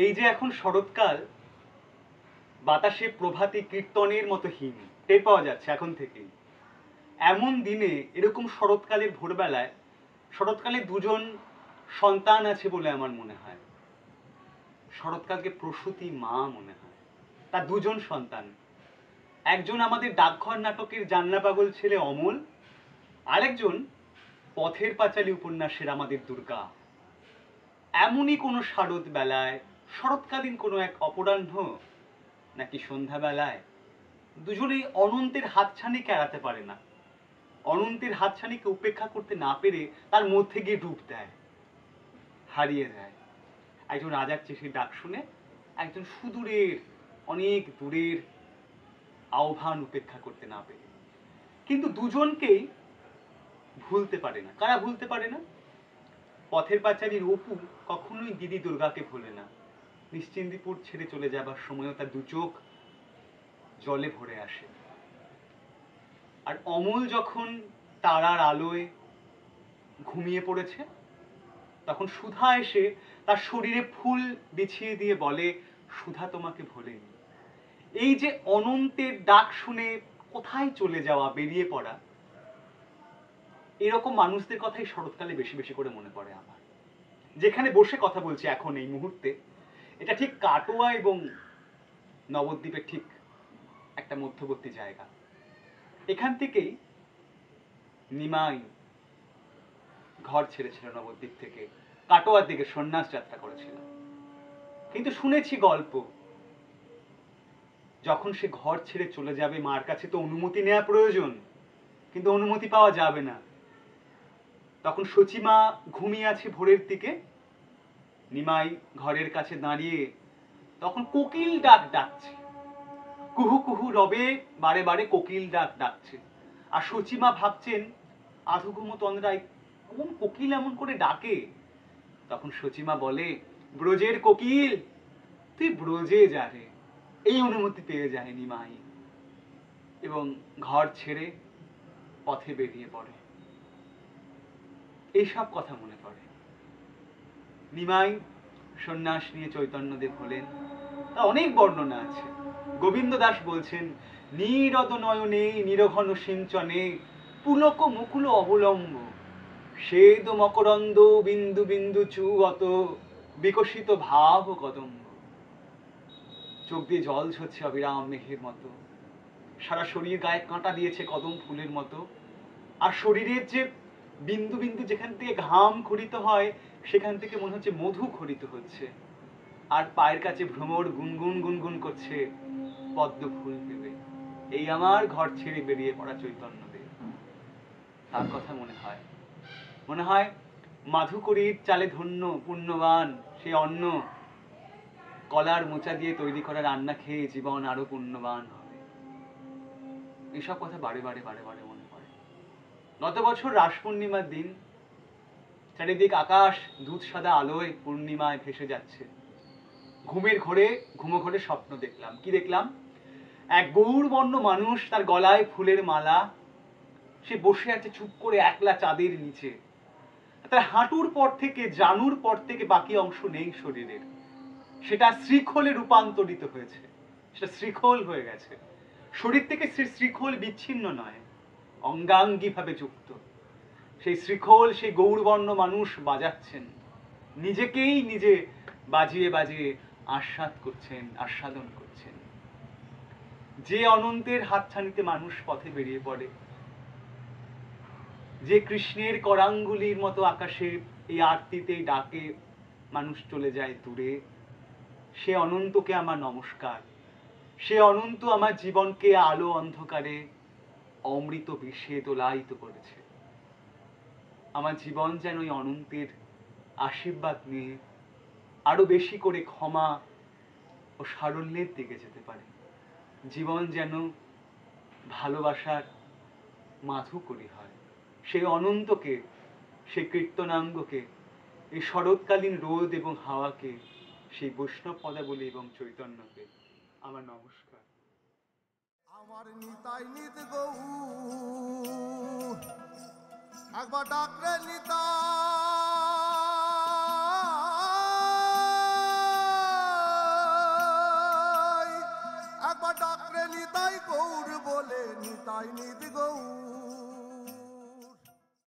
এই যে এখন শরৎকাল, বাতাসে প্রভাতী কীর্তনের মতো হিম টের পাওয়া যাচ্ছে এখন থেকেই। এমন দিনে এরকম শরৎকালের ভোরবেলায়, শরৎকালে দুজন সন্তান আছে বলে আমার মনে হয়। শরৎকালকে প্রসূতি মা মনে হয়। তার দুজন সন্তান, একজন আমাদের ডাকঘর নাটকের জানলা পাগল ছেলে অমল, আরেকজন পথের পাঁচালী উপন্যাসের আমাদের দুর্গা। এমনই কোনো শারদ বেলায়, শরৎকালীন কোনো এক অপরাহ্ন নাকি সন্ধ্যাবেলায় দুজনেই অনন্তের হাতছানিকে এড়াতে পারে না। অনন্তের হাতছানিকে উপেক্ষা করতে না পেরে তার মধ্যে গিয়ে ডুব দেয়, হারিয়ে যায়। একজন রাজার চিঠির ডাক শুনে, একজন সুদূরের, অনেক দূরের আহ্বান উপেক্ষা করতে না পেরে। কিন্তু দুজনকেই ভুলতে পারে না। কারা ভুলতে পারে না? পথের পাঁচালীর অপু কখনোই দিদি দুর্গাকে ভোলে না। নিশ্চিন্দিপুর ছেড়ে চলে যাবার সময়ও তার দু চোখ জলে ভরে আসে। আর অমল যখন তারার আলোয় ঘুমিয়ে পড়েছে, তখন সুধা এসে তার শরীরে ফুল বিছিয়ে দিয়ে বলে, সুধা তোমাকে ভোলেনি। এই যে অনন্তের ডাক শুনে কোথায় চলে যাওয়া, বেরিয়ে পড়া, এরকম মানুষদের কথাই শরৎকালে বেশি বেশি করে মনে পড়ে আমার। যেখানে বসে কথা বলছি এখন এই মুহূর্তে, এটা ঠিক কাটোয়া এবং নবদ্বীপের ঠিক একটা মধ্যবর্তী জায়গা। এখান থেকেই নিমাই ঘর ছেড়েছিল নবদ্বীপ থেকে, কাটোয়ার দিকে সন্ন্যাস যাত্রা করেছিল। কিন্তু শুনেছি গল্প, যখন সে ঘর ছেড়ে চলে যাবে, মার কাছে তো অনুমতি নেওয়া প্রয়োজন, কিন্তু অনুমতি পাওয়া যাবে না। তখন সচিমা ঘুমিয়ে আছে ভোরের দিকে, নিমাই ঘরের কাছে দাঁড়িয়ে তখন কোকিল ডাক ডাকছে, কুহু কুহু রবে বারে বারে কোকিল ডাক ডাকছে। আর সচিমা ভাবছেন আধুঘুমো তন্দ্রায় কোন কোকিল এমন করে ডাকে। তখন সচিমা বলে, ব্রজের কোকিল তুই ব্রজে যা রে। এই অনুমতি পেয়ে যায় নিমাই এবং ঘর ছেড়ে পথে বেরিয়ে পড়ে। এইসব কথা মনে পড়ে। নিমাই সন্ন্যাস নিয়ে চৈতন্যদেব হলেন, তা অনেক বর্ণনা আছে। গোবিন্দ দাস বলছেন, নীরদ নয়নে নিরঘন সিঞ্চনে পুলক মুকুল অবলম্ব শ্বেদ মকরন্দ বিন্দু বিন্দু চুগত বিকশিত ভাব কদম্ব। চোখ দিয়ে জল ঝরছে অবিরাম মেঘের মতো, সারা শরীর গায়ে কাঁটা দিয়েছে কদম ফুলের মতো। আর শরীরের যে বিন্দু বিন্দু যেখান থেকে ঘাম খরিত হয়, সেখান থেকে মনে হচ্ছে মধু খরিত হচ্ছে। আর পায়ের কাছে ভ্রমর গুনগুন গুনগুন করছে পদ্ম ফুল ভেবে। এই আমার ঘর ছেড়ে বেরিয়ে পড়া চৈতন্যদেব। তার কথা মনে হয়। মনে হয় মাধুকরীর চালে ধন্য পুণ্যবান সেই অন্ন, কলার মোচা দিয়ে তৈরি করা রান্না খেয়ে জীবন আরো পুণ্যবান হবে। এইসব কথা বারে বারে বারে বারে মনে পড়ে। গত বছর রাস পূর্ণিমার দিন চারিদিক আকাশ দুধ সাদা আলোয় পূর্ণিমায় ভেসে যাচ্ছে। ঘুমের ঘোরে ঘুমো ঘোরে স্বপ্ন দেখলাম। কি দেখলাম? এক গৌরবর্ণ মানুষ, তার গলায় ফুলের মালা, সে বসে আছে চুপ করে একলা চাঁদের নিচে। তার হাঁটুর পর থেকে, জানুর পর থেকে বাকি অংশ নেই শরীরের। সেটা শ্রীখোলে রূপান্তরিত হয়েছে, সেটা শ্রীখোল হয়ে গেছে। শরীর থেকে শ্রীখোল বিচ্ছিন্ন নয়, অঙ্গাঙ্গী ভাবে যুক্ত। সেই শ্রীখোল, সেই গৌরবর্ণ মানুষ বাজাচ্ছেন, নিজেকেই নিজে বাজিয়ে বাজিয়ে আস্বাদ করছেন, আস্বাদন করছেন। যে অনন্তের হাতছানিতে মানুষ পথে বেরিয়ে পড়ে, যে কৃষ্ণের করাঙ্গুলির মতো আকাশে এই আরতিতে ডাকে মানুষ চলে যায় দূরে, সে অনন্তকে আমার নমস্কার। সে অনন্ত আমার জীবনকে আলো অন্ধকারে অমৃত বিষে দোলায়িত করেছে। আমার জীবন যেন ওই অনন্তের আশীর্বাদ নিয়ে আরো বেশি করে ক্ষমা ও সারল্যের দিকে যেতে পারে। জীবন যেন ভালোবাসার মাধুকরী হয়। সেই অনন্তকে, সেই কীর্তনাঙ্গকে, এই শরৎকালীন রোদ এবং হাওয়াকে, সেই বৈষ্ণব পদাবলী এবং চৈতন্যকে আমার নমস্কার। আমার নিতাই নিত গৌর একবার ডাকলে নিতাই নিতাই নিত গৌর